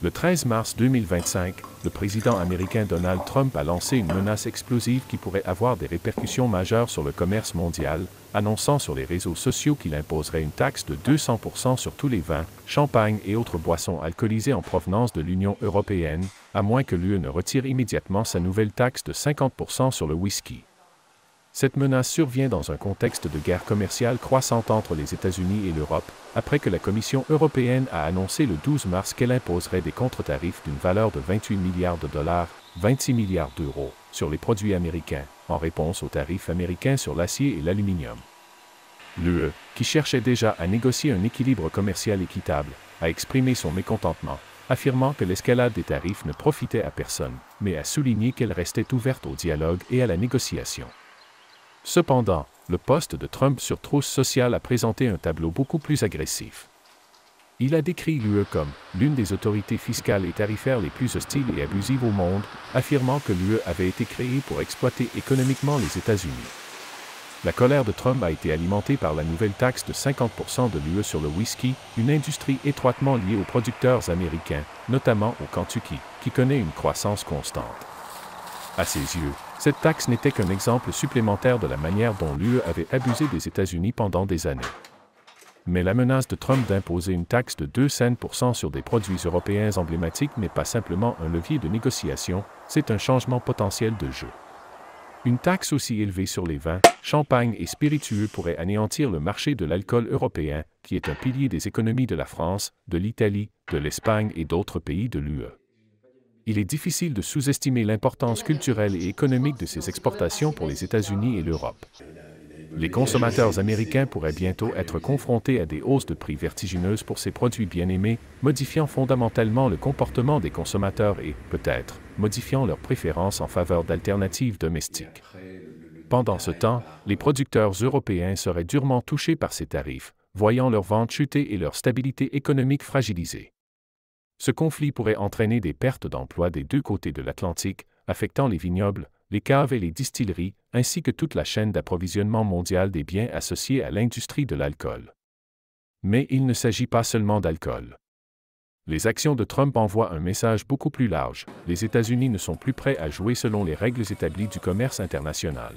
Le 13 mars 2025, le président américain Donald Trump a lancé une menace explosive qui pourrait avoir des répercussions majeures sur le commerce mondial, annonçant sur les réseaux sociaux qu'il imposerait une taxe de 200% sur tous les vins, champagnes et autres boissons alcoolisées en provenance de l'Union européenne, à moins que l'UE ne retire immédiatement sa nouvelle taxe de 50% sur le whisky. Cette menace survient dans un contexte de guerre commerciale croissante entre les États-Unis et l'Europe, après que la Commission européenne a annoncé le 12 mars qu'elle imposerait des contre-tarifs d'une valeur de 28 milliards de dollars, 26 milliards d'euros, sur les produits américains, en réponse aux tarifs américains sur l'acier et l'aluminium. L'UE, qui cherchait déjà à négocier un équilibre commercial équitable, a exprimé son mécontentement, affirmant que l'escalade des tarifs ne profitait à personne, mais a souligné qu'elle restait ouverte au dialogue et à la négociation. Cependant, le poste de Trump sur Truth Social a présenté un tableau beaucoup plus agressif. Il a décrit l'UE comme l'une des autorités fiscales et tarifaires les plus hostiles et abusives au monde, affirmant que l'UE avait été créée pour exploiter économiquement les États-Unis. La colère de Trump a été alimentée par la nouvelle taxe de 50% de l'UE sur le whisky, une industrie étroitement liée aux producteurs américains, notamment au Kentucky, qui connaît une croissance constante. À ses yeux, cette taxe n'était qu'un exemple supplémentaire de la manière dont l'UE avait abusé des États-Unis pendant des années. Mais la menace de Trump d'imposer une taxe de 2% sur des produits européens emblématiques n'est pas simplement un levier de négociation, c'est un changement potentiel de jeu. Une taxe aussi élevée sur les vins, champagnes et spiritueux pourrait anéantir le marché de l'alcool européen, qui est un pilier des économies de la France, de l'Italie, de l'Espagne et d'autres pays de l'UE. Il est difficile de sous-estimer l'importance culturelle et économique de ces exportations pour les États-Unis et l'Europe. Les consommateurs américains pourraient bientôt être confrontés à des hausses de prix vertigineuses pour ces produits bien-aimés, modifiant fondamentalement le comportement des consommateurs et, peut-être, modifiant leurs préférences en faveur d'alternatives domestiques. Pendant ce temps, les producteurs européens seraient durement touchés par ces tarifs, voyant leurs ventes chuter et leur stabilité économique fragilisée. Ce conflit pourrait entraîner des pertes d'emplois des deux côtés de l'Atlantique, affectant les vignobles, les caves et les distilleries, ainsi que toute la chaîne d'approvisionnement mondiale des biens associés à l'industrie de l'alcool. Mais il ne s'agit pas seulement d'alcool. Les actions de Trump envoient un message beaucoup plus large. Les États-Unis ne sont plus prêts à jouer selon les règles établies du commerce international.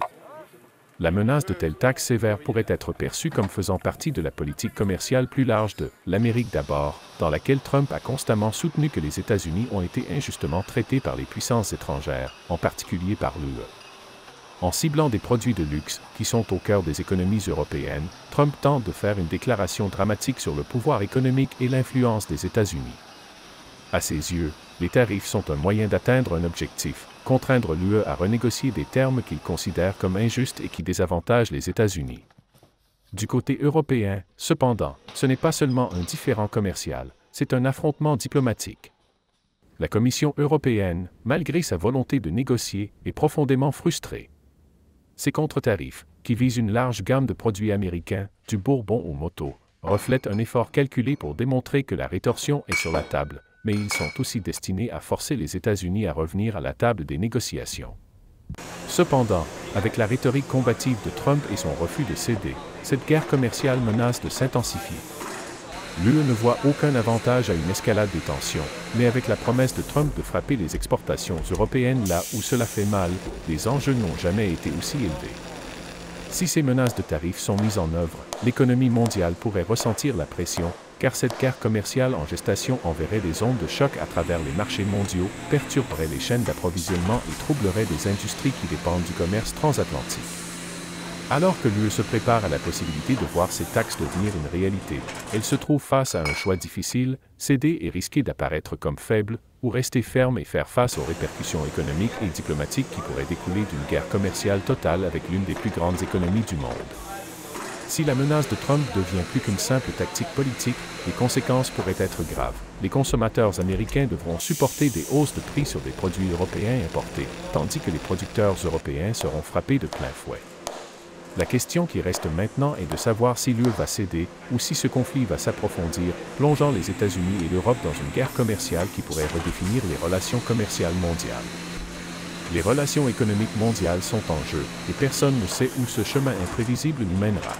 La menace de telles taxes sévères pourrait être perçue comme faisant partie de la politique commerciale plus large de « l'Amérique d'abord », dans laquelle Trump a constamment soutenu que les États-Unis ont été injustement traités par les puissances étrangères, en particulier par l'UE. En ciblant des produits de luxe, qui sont au cœur des économies européennes, Trump tente de faire une déclaration dramatique sur le pouvoir économique et l'influence des États-Unis. À ses yeux, les tarifs sont un moyen d'atteindre un objectif, contraindre l'UE à renégocier des termes qu'il considère comme injustes et qui désavantagent les États-Unis. Du côté européen, cependant, ce n'est pas seulement un différend commercial, c'est un affrontement diplomatique. La Commission européenne, malgré sa volonté de négocier, est profondément frustrée. Ces contre-tarifs, qui visent une large gamme de produits américains, du bourbon aux motos, reflètent un effort calculé pour démontrer que la rétorsion est sur la table, mais ils sont aussi destinés à forcer les États-Unis à revenir à la table des négociations. Cependant, avec la rhétorique combative de Trump et son refus de céder, cette guerre commerciale menace de s'intensifier. L'UE ne voit aucun avantage à une escalade des tensions, mais avec la promesse de Trump de frapper les exportations européennes là où cela fait mal, les enjeux n'ont jamais été aussi élevés. Si ces menaces de tarifs sont mises en œuvre, l'économie mondiale pourrait ressentir la pression, car cette guerre commerciale en gestation enverrait des ondes de choc à travers les marchés mondiaux, perturberait les chaînes d'approvisionnement et troublerait des industries qui dépendent du commerce transatlantique. Alors que l'UE se prépare à la possibilité de voir ces taxes devenir une réalité, elle se trouve face à un choix difficile, céder et risquer d'apparaître comme faible, ou rester ferme et faire face aux répercussions économiques et diplomatiques qui pourraient découler d'une guerre commerciale totale avec l'une des plus grandes économies du monde. Si la menace de Trump devient plus qu'une simple tactique politique, les conséquences pourraient être graves. Les consommateurs américains devront supporter des hausses de prix sur des produits européens importés, tandis que les producteurs européens seront frappés de plein fouet. La question qui reste maintenant est de savoir si l'UE va céder ou si ce conflit va s'approfondir, plongeant les États-Unis et l'Europe dans une guerre commerciale qui pourrait redéfinir les relations commerciales mondiales. Les relations économiques mondiales sont en jeu et personne ne sait où ce chemin imprévisible nous mènera.